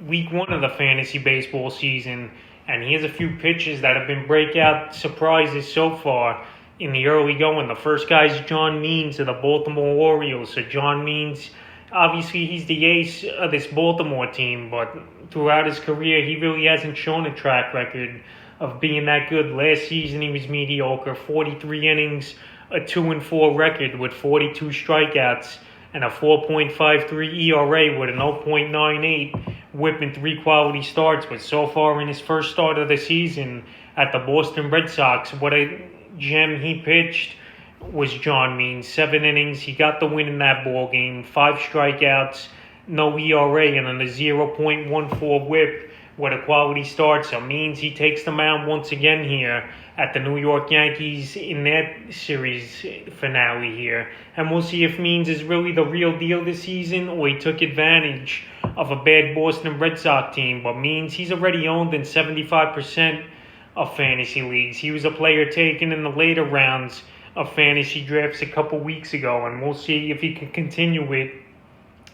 week one of the fantasy baseball season, and he has a few pitches that have been breakout surprises so far in the early going. The first guy is John Means of the Baltimore Orioles. So John Means, obviously he's the ace of this Baltimore team, but throughout his career he really hasn't shown a track record of being that good. Last season he was mediocre, 43 innings, a 2-4 record with 42 strikeouts, and a 4.53 ERA with a 0.98 whip and 3 quality starts. But so far in his first start of the season at the Boston Red Sox, what a gem he pitched was John Means. 7 innings, he got the win in that ball game, 5 strikeouts, no ERA, and a 0.14 whip with a quality start. So Means, he takes the mound once again here at the New York Yankees in that series finale here. And we'll see if Means is really the real deal this season, or he took advantage of a bad Boston Red Sox team. But Means, he's already owned in 75% of fantasy leagues. He was a player taken in the later rounds of fantasy drafts a couple weeks ago, and we'll see if he can continue it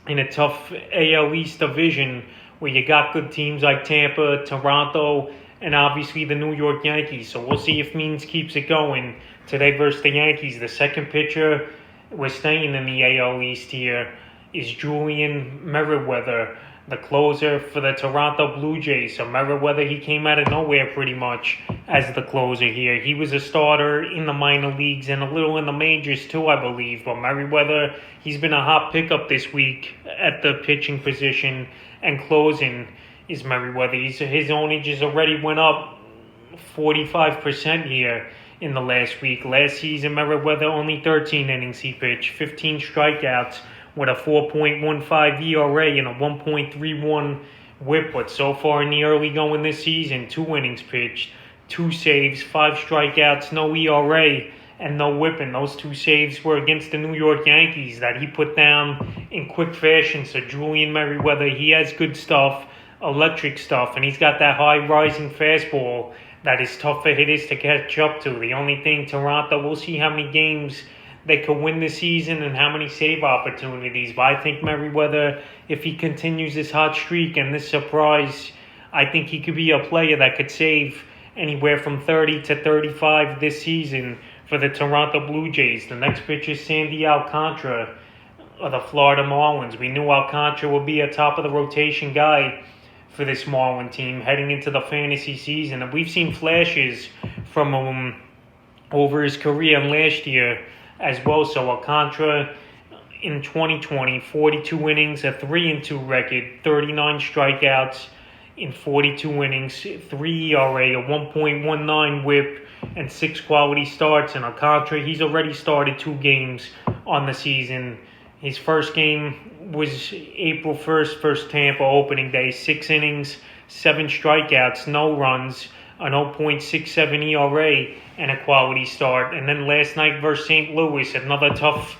in a tough AL East division where you got good teams like Tampa, Toronto, and obviously the New York Yankees. So we'll see if Means keeps it going today versus the Yankees. The second pitcher we're staying in the AL East here is Julian Murray, the closer for the Toronto Blue Jays. So Murray, he came out of nowhere pretty much as the closer here. He was a starter in the minor leagues and a little in the majors too, I believe. But Murray, he's been a hot pickup this week at the pitching position and closing is Murray. His ownage already went up 45% here in the last week. Last season, Murray, only 13 innings he pitched, 15 strikeouts with a 4.15 ERA and a 1.31 whip. But so far in the early going this season, 2 innings pitched, 2 saves, 5 strikeouts, no ERA, and no whip. And those 2 saves were against the New York Yankees that he put down in quick fashion. So Julian Murray, he has good stuff, electric stuff, and he's got that high rising fastball that is tough for hitters to catch up to. The only thing, Toronto, we'll see how many games they could win this season and how many save opportunities. But I think Murray, if he continues this hot streak and this surprise, I think he could be a player that could save anywhere from 30 to 35 this season for the Toronto Blue Jays. The next pitcher is Sandy Alcantara of the Florida Marlins. We knew Alcantara would be a top of the rotation guy for this Marlin team heading into the fantasy season. And we've seen flashes from him over his career and last year as well. So Alcantara in 2020, 42 innings, a 3-2 record, 39 strikeouts in 42 innings, 3 ERA, a 1.19 whip, and 6 quality starts. And Alcantara, he's already started 2 games on the season. His first game was April 1st versus Tampa opening day, 6 innings, 7 strikeouts, no runs, a 0.67 ERA, and a quality start. And then last night versus St. Louis, another tough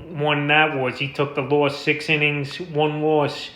one that was. He took the loss, 6 innings, 1 loss,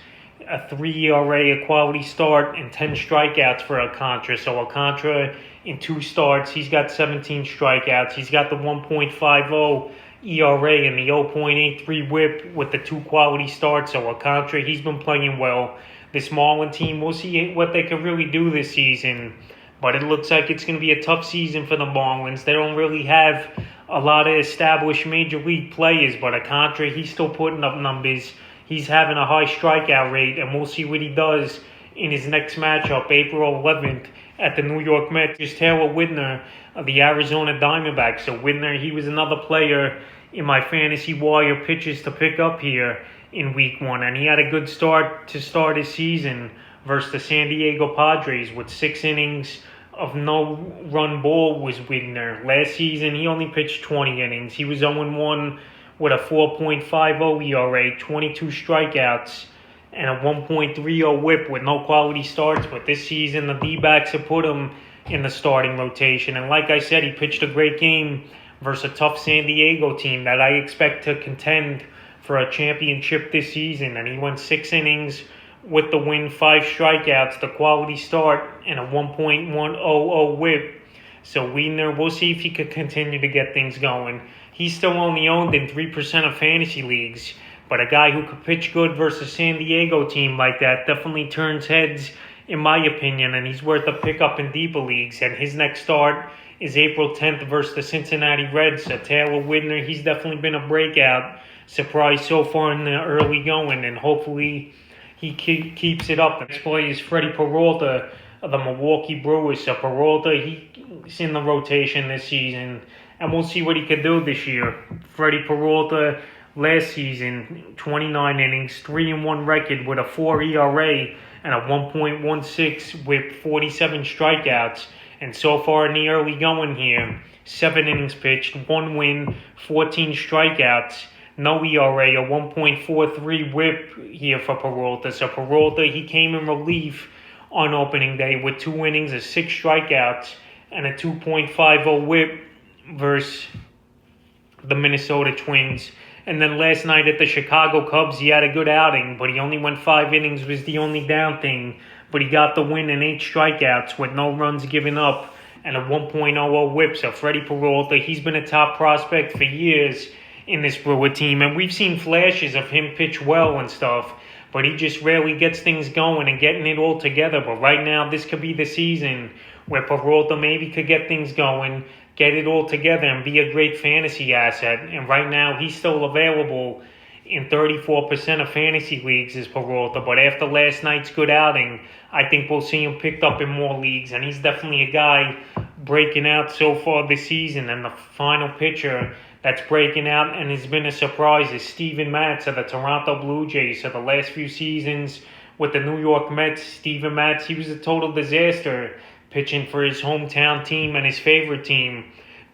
a 3 ERA, a quality start, and 10 strikeouts for Alcantara. So Alcantara in 2 starts, he's got 17 strikeouts. He's got the 1.50 ERA and the 0.83 whip with the 2 quality starts. So Alcantara, he's been playing well. This Marlin team, we'll see what they can really do this season. But it looks like it's going to be a tough season for the Marlins. They don't really have a lot of established major league players. But Alcantara, he's still putting up numbers. He's having a high strikeout rate. And we'll see what he does in his next matchup, April 11th, at the New York Mets. Is Taylor Widener of the Arizona Diamondbacks. So Widener, he was another player in my fantasy wire pitches to pick up here in week 1. And he had a good start to start his season versus the San Diego Padres with 6 innings of no-run ball was Widener. Last season, he only pitched 20 innings. He was 0-1 with a 4.50 ERA, 22 strikeouts, and a 1.30 whip with no quality starts. But this season, the D-backs have put him in the starting rotation. And like I said, he pitched a great game versus a tough San Diego team that I expect to contend for a championship this season. And he went 6 innings with the win, 5 strikeouts, the quality start, and a 1.100 whip. So Widener, we'll see if he could continue to get things going. He's still only owned in 3% of fantasy leagues. But a guy who could pitch good versus San Diego team like that definitely turns heads, in my opinion, and he's worth a pickup in deeper leagues. And his next start is April 10th versus the Cincinnati Reds. So Taylor Widner, he's definitely been a breakout surprise so far in the early going, and hopefully he keeps it up. The next play is Freddie Peralta of the Milwaukee Brewers. So Peralta, he's in the rotation this season, and we'll see what he can do this year. Freddie Peralta, last season, 29 innings, 3-1 record with a 4 ERA and a 1.16 with 47 strikeouts. And so far in the early going here, 7 innings pitched, 1 win, 14 strikeouts, no ERA, a 1.43 whip here for Peralta. So Peralta, he came in relief on opening day with 2 innings of 6 strikeouts and a 2.50 whip versus the Minnesota Twins. And then last night at the Chicago Cubs, he had a good outing, but he only went 5 innings, was the only down thing. But he got the win in 8 strikeouts with no runs given up and a 1.00 whip. So Freddie Peralta, he's been a top prospect for years in this Brewer team. And we've seen flashes of him pitch well and stuff, but he just rarely gets things going and getting it all together. But right now, this could be the season where Peralta maybe could get things going, get it all together, and be a great fantasy asset. And right now, he's still available in 34% of fantasy leagues is Peralta. But after last night's good outing, I think we'll see him picked up in more leagues. And he's definitely a guy breaking out so far this season. And the final pitcher that's breaking out and has been a surprise is Steven Matz of the Toronto Blue Jays. So the last few seasons with the New York Mets, Steven Matz, he was a total disaster pitching for his hometown team and his favorite team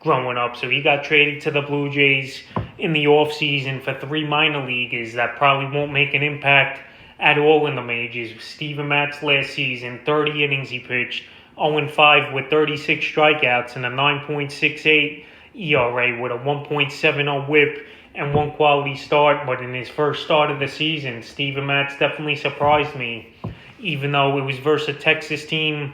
growing up. So he got traded to the Blue Jays in the offseason for 3 minor leaguers that probably won't make an impact at all in the majors. Steven Matz last season, 30 innings he pitched, 0-5 with 36 strikeouts and a 9.68 ERA with a 1.70 whip and 1 quality start. But in his first start of the season, Steven Matz definitely surprised me, even though it was versus a Texas team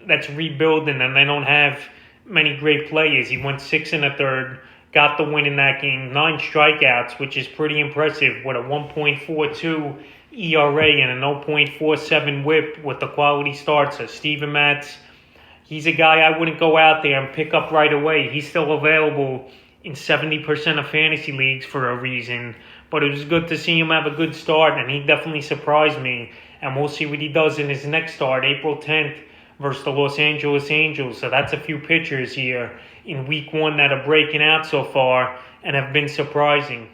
that's rebuilding and they don't have many great players. He went 6 1/3, got the win in that game, 9 strikeouts, which is pretty impressive, with a 1.42 ERA and a 0.47 whip with the quality starts. So Steven Matz, he's a guy I wouldn't go out there and pick up right away. He's still available in 70% of fantasy leagues for a reason. But it was good to see him have a good start, and he definitely surprised me. And we'll see what he does in his next start, April 10th, versus the Los Angeles Angels. So that's a few pitchers here in Week 1 that are breaking out so far and have been surprising.